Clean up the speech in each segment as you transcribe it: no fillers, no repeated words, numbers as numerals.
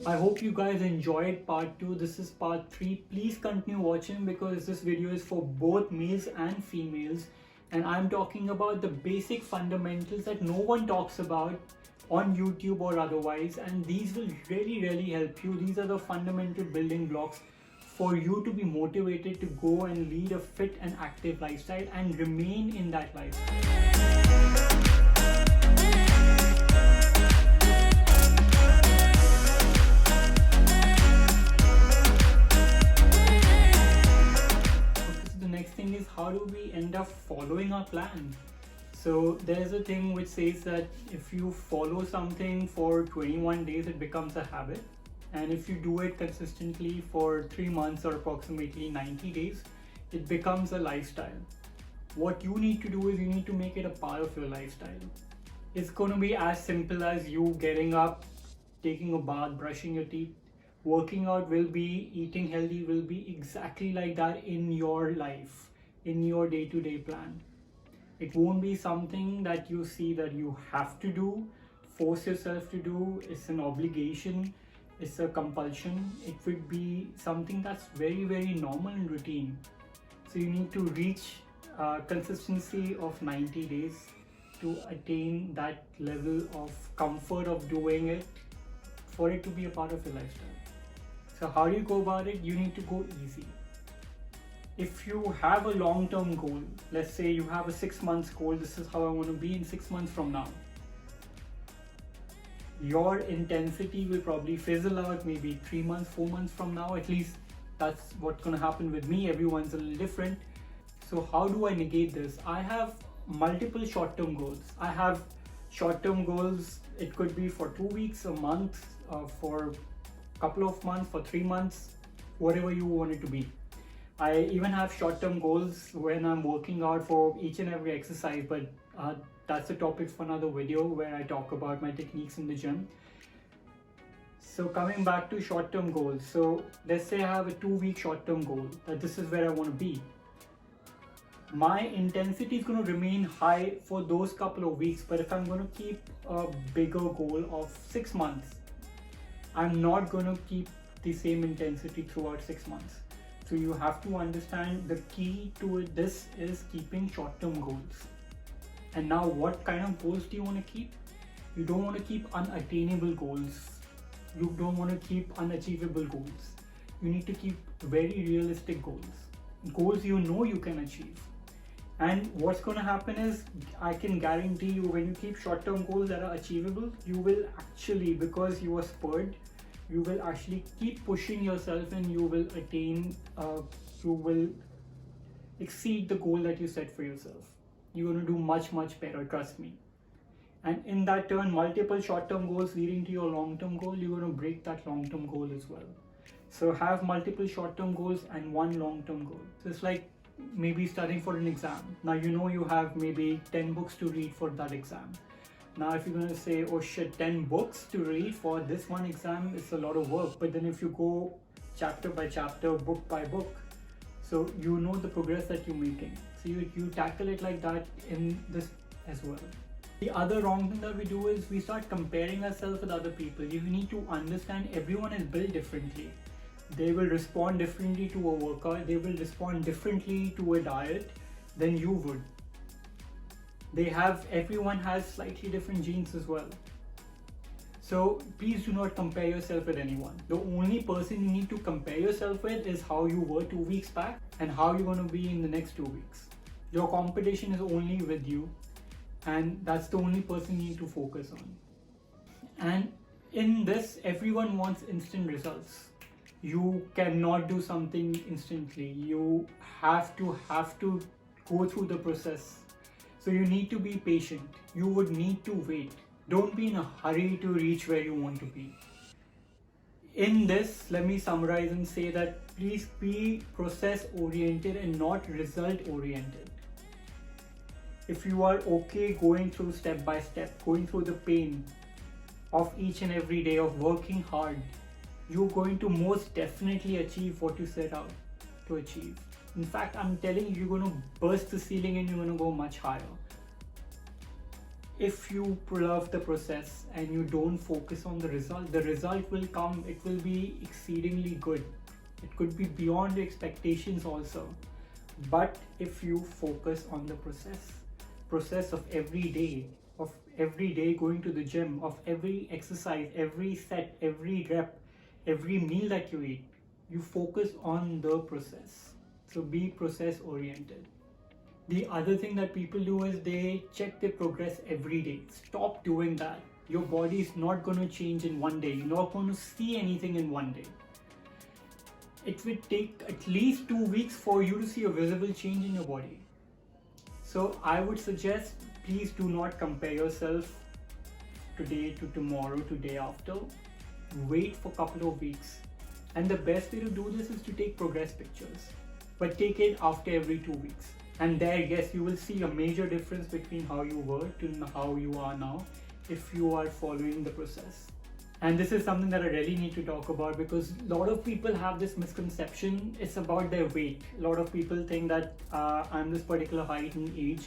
I hope you guys enjoyed part 2. This is part 3. Please continue watching because this video is for both males and females, and I'm talking about the basic fundamentals that no one talks about on YouTube or otherwise, and these will really help you. These are the fundamental building blocks for you to be motivated to go and lead a fit and active lifestyle and remain in that lifestyle. The next thing is, how do we end up following our plan? So there's a thing which says that if you follow something for 21 days, it becomes a habit. And if you do it consistently for 3 months or approximately 90 days, it becomes a lifestyle. What you need to do is you need to make it a part of your lifestyle. It's going to be as simple as you getting up, taking a bath, brushing your teeth. Working out will be, eating healthy will be exactly like that in your life, in your day-to-day plan. It won't be something that you see that you have to do, force yourself to do. It's an obligation, it's a compulsion. It would be something that's very normal and routine. So you need to reach consistency of 90 days to attain that level of comfort of doing it, for it to be a part of your lifestyle. So how do you go about it? You need to go easy. If you have a long-term goal, let's say you have a 6 months goal, this is how I want to be in 6 months from now. Your intensity will probably fizzle out maybe 3 months, 4 months from now. At least that's what's going to happen with me. Everyone's a little different. So how do I negate this? I have multiple short-term goals. I have short-term goals. It could be for 2 weeks, a month, for couple of months, for 3 months, whatever you want it to be. I even have short-term goals when I'm working out for each and every exercise, but that's a topic for another video where I talk about my techniques in the gym. So coming back to short-term goals, so let's say I have a 2-week short-term goal, that this is where I want to be. My intensity is going to remain high for those couple of weeks, but if I'm going to keep a bigger goal of 6 months, I'm not going to keep the same intensity throughout 6 months. So you have to understand the key to this is keeping short-term goals. And now what kind of goals do you want to keep? You don't want to keep unattainable goals. You don't want to keep unachievable goals. You need to keep very realistic goals. Goals you know you can achieve. And what's going to happen is, I can guarantee you, when you keep short-term goals that are achievable, you will actually, because you are spurred, you will actually keep pushing yourself and you will attain, you will exceed the goal that you set for yourself. You're going to do much better, trust me. And in that turn, multiple short-term goals leading to your long-term goal, you're going to break that long-term goal as well. So have multiple short-term goals and one long-term goal. So it's like maybe studying for an exam. Now you know you have maybe 10 books to read for that exam. Now if you're going to say, oh shit, 10 books to read for this one exam, it's a lot of work. But then if you go chapter by chapter, book by book, so you know the progress that you're making. So you tackle it like that in this as well. The other wrong thing that we do is we start comparing ourselves with other people. You need to understand everyone is built differently. They will respond differently to a workout, they will respond differently to a diet than you would. Everyone has slightly different genes as well. So please do not compare yourself with anyone. The only person you need to compare yourself with is how you were 2 weeks back and how you're going to be in the next 2 weeks. Your competition is only with you, and that's the only person you need to focus on. And in this, everyone wants instant results. You cannot do something instantly. You have to go through the process. So you need to be patient. You would need to wait. Don't be in a hurry to reach where you want to be. In this, let me summarize and say that please be process oriented and not result oriented. If you are okay going through step by step, going through the pain of each and every day of working hard, you're going to most definitely achieve what you set out to achieve. In fact, I'm telling you, you're going to burst the ceiling and you're going to go much higher. if you love the process and you don't focus on the result will come. It will be exceedingly good. It could be beyond your expectations also. But if you focus on the process of every day going to the gym, of every exercise, every set, every rep, every meal that you eat, you focus on the process. So be process oriented. The other thing that people do is they check their progress every day. Stop doing that. Your body is not going to change in one day. You're not going to see anything in one day. It will take at least 2 weeks for you to see a visible change in your body. So I would suggest, please do not compare yourself today to tomorrow, to day after. Wait for a couple of weeks. And the best way to do this is to take progress pictures. But take it after every 2 weeks. And there, yes, you will see a major difference between how you were to how you are now if you are following the process. And this is something that I really need to talk about, because a lot of people have this misconception. It's about their weight. A lot of people think that I'm this particular height and age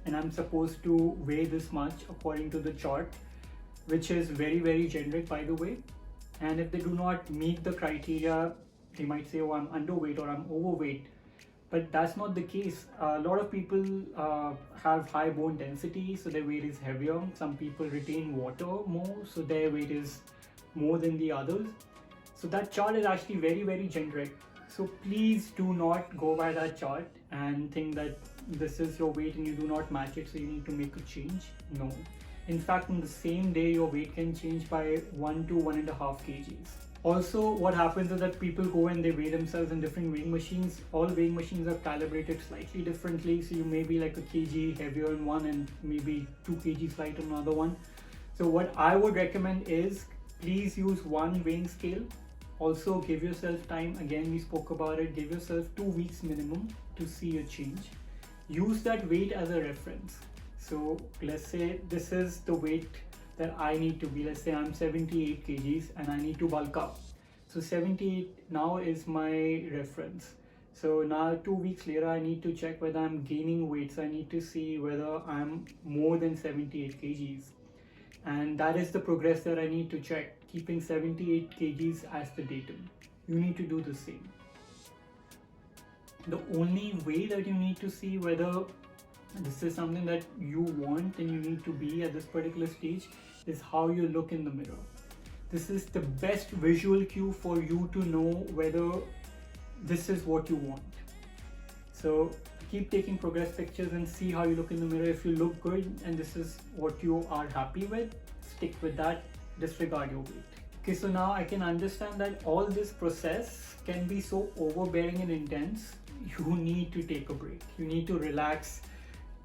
and I'm supposed to weigh this much according to the chart, which is very, very generic, by the way. And if they do not meet the criteria, they might say, oh, I'm underweight or I'm overweight. But that's not the case. A lot of people have high bone density, so their weight is heavier. Some people retain water more, so their weight is more than the others. So that chart is actually very, very generic. So please do not go by that chart and think that this is your weight and you do not match it, so you need to make a change. No. In fact, in the same day, your weight can change by 1 to 1.5 kgs. Also, what happens is that people go and they weigh themselves in different weighing machines. All weighing machines are calibrated slightly differently, so you may be like a kg heavier in one and maybe 2 kg lighter on another one. So what I would recommend is, please use one weighing scale. Also, give yourself time. Again, we spoke about it. Give yourself 2 weeks minimum to see a change. Use that weight as a reference. So let's say this is the weight that I need to be. Let's say I'm 78 kgs and I need to bulk up. So 78 now is my reference. So now 2 weeks later, I need to check whether I'm gaining weight. So I need to see whether I'm more than 78 kgs. And that is the progress that I need to check, keeping 78 kgs as the datum. You need to do the same. The only way that you need to see whether this is something that you want and you need to be at this particular stage is how you look in the mirror. This is the best visual cue for you to know whether this is what you want. So keep taking progress pictures and see how you look in the mirror. If you look good and this is what you are happy with, stick with that, disregard your weight. Okay, so now I can understand that all this process can be so overbearing and intense. You need to take a break. You need to relax,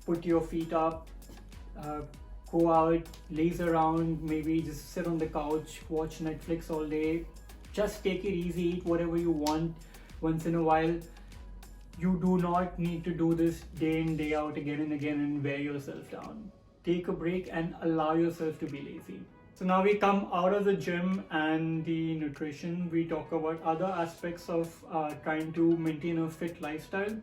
put your feet up, go out, laze around, maybe just sit on the couch, watch Netflix all day. Just take it easy, eat whatever you want once in a while. You do not need to do this day in, day out, again and again, and wear yourself down. Take a break and allow yourself to be lazy. So now we come out of the gym and the nutrition. We talk about other aspects of trying to maintain a fit lifestyle.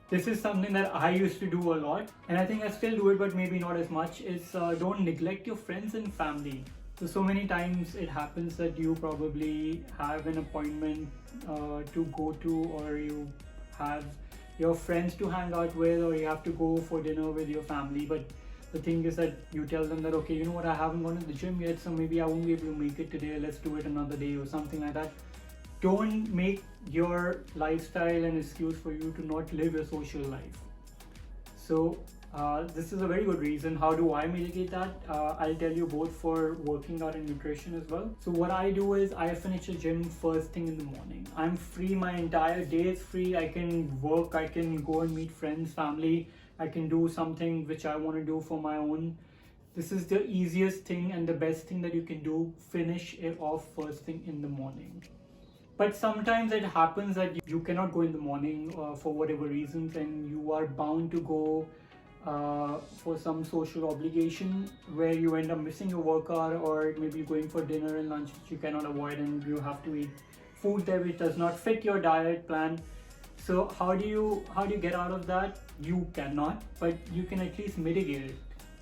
This is something that I used to do a lot, and I think I still do it, but maybe not as much. It's don't neglect your friends and family. So many times it happens that you probably have an appointment to go to, or you have your friends to hang out with, or you have to go for dinner with your family. But the thing is that you tell them that, okay, you know what, I haven't gone to the gym yet, so maybe I won't be able to make it today. Let's do it another day or something like that. Don't make your lifestyle an excuse for you to not live your social life. So this is a very good reason. How do I mitigate that? I'll tell you both for working out and nutrition as well. So what I do is I finish the gym first thing in the morning. I'm free, my entire day is free. I can work, I can go and meet friends, family. I can do something which I want to do for my own. This is the easiest thing and the best thing that you can do. Finish it off first thing in the morning. But sometimes it happens that you cannot go in the morning for whatever reasons, and you are bound to go for some social obligation where you end up missing your workout, or maybe going for dinner and lunch which you cannot avoid, and you have to eat food there which does not fit your diet plan. So how do you get out of that? You cannot, but you can at least mitigate it.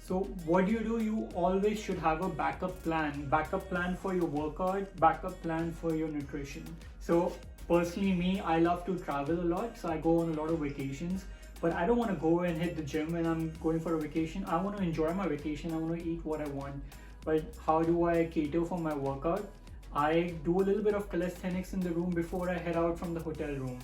So what do? You always should have a backup plan for your workout, backup plan for your nutrition. So personally me, I love to travel a lot, so I go on a lot of vacations, but I don't want to go and hit the gym when I'm going for a vacation. I want to enjoy my vacation, I want to eat what I want. But how do I cater for my workout? I do a little bit of calisthenics in the room before I head out from the hotel room.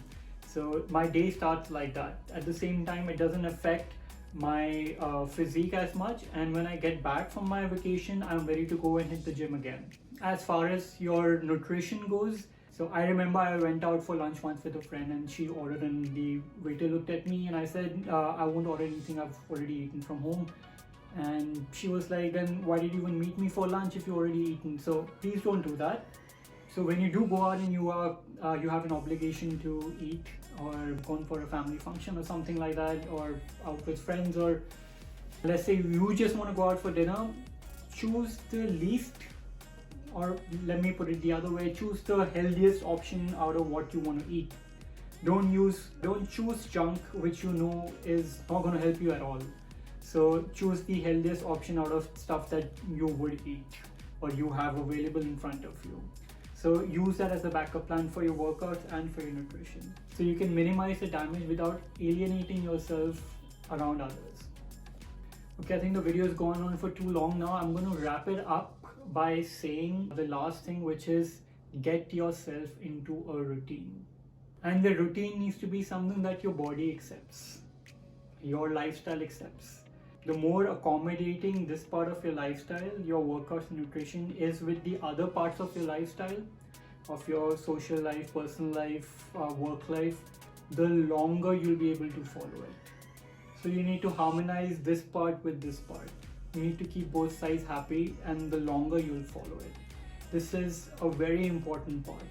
So my day starts like that. At the same time, it doesn't affect my physique as much, and when I get back from my vacation, I'm ready to go and hit the gym again. As far as your nutrition goes, so I remember I went out for lunch once with a friend and she ordered, and the waiter looked at me and I said, I won't order anything, I've already eaten from home. And she was like, then why did you even meet me for lunch if you already eaten? So please don't do that. So when you do go out and you have an obligation to eat, or gone for a family function or something like that, or out with friends, or let's say you just want to go out for dinner, choose the least, or let me put it the other way, choose the healthiest option out of what you want to eat. Don't choose junk which you know is not going to help you at all. So choose the healthiest option out of stuff that you would eat or you have available in front of you. So use that as a backup plan for your workouts and for your nutrition, so you can minimize the damage without alienating yourself around others. Okay, I think the video has gone on for too long now. I'm going to wrap it up by saying the last thing, which is get yourself into a routine. And the routine needs to be something that your body accepts, your lifestyle accepts. The more accommodating this part of your lifestyle, your workouts and nutrition, is with the other parts of your lifestyle, of your social life, personal life, work life, the longer you'll be able to follow it. So you need to harmonize this part with this part. You need to keep both sides happy, and the longer you'll follow it. This is a very important part.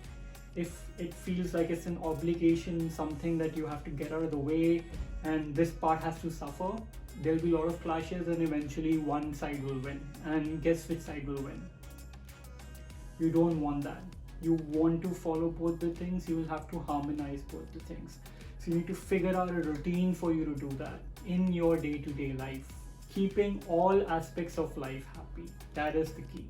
If it feels like it's an obligation, something that you have to get out of the way, and this part has to suffer, there'll be a lot of clashes, and eventually one side will win. And guess which side will win? You don't want that. You want to follow both the things, you will have to harmonize both the things. So you need to figure out a routine for you to do that in your day-to-day life. Keeping all aspects of life happy. That is the key.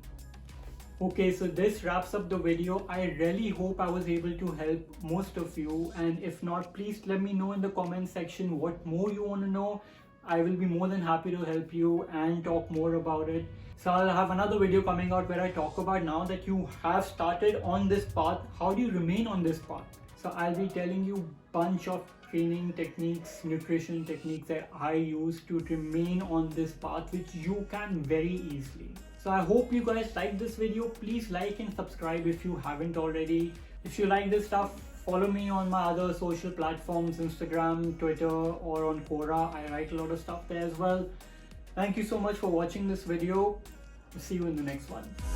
Okay, so this wraps up the video. I really hope I was able to help most of you, and if not, please let me know in the comment section what more you want to know. I will be more than happy to help you and talk more about it. So I'll have another video coming out where I talk about, now that you have started on this path, how do you remain on this path? So I'll be telling you bunch of training techniques, nutrition techniques that I use to remain on this path, which you can very easily. So I hope you guys like this video. Please like and subscribe if you haven't already. If you like this stuff, follow me on my other social platforms, Instagram, Twitter, or on Quora. I write a lot of stuff there as well. Thank you so much for watching this video. See you in the next one.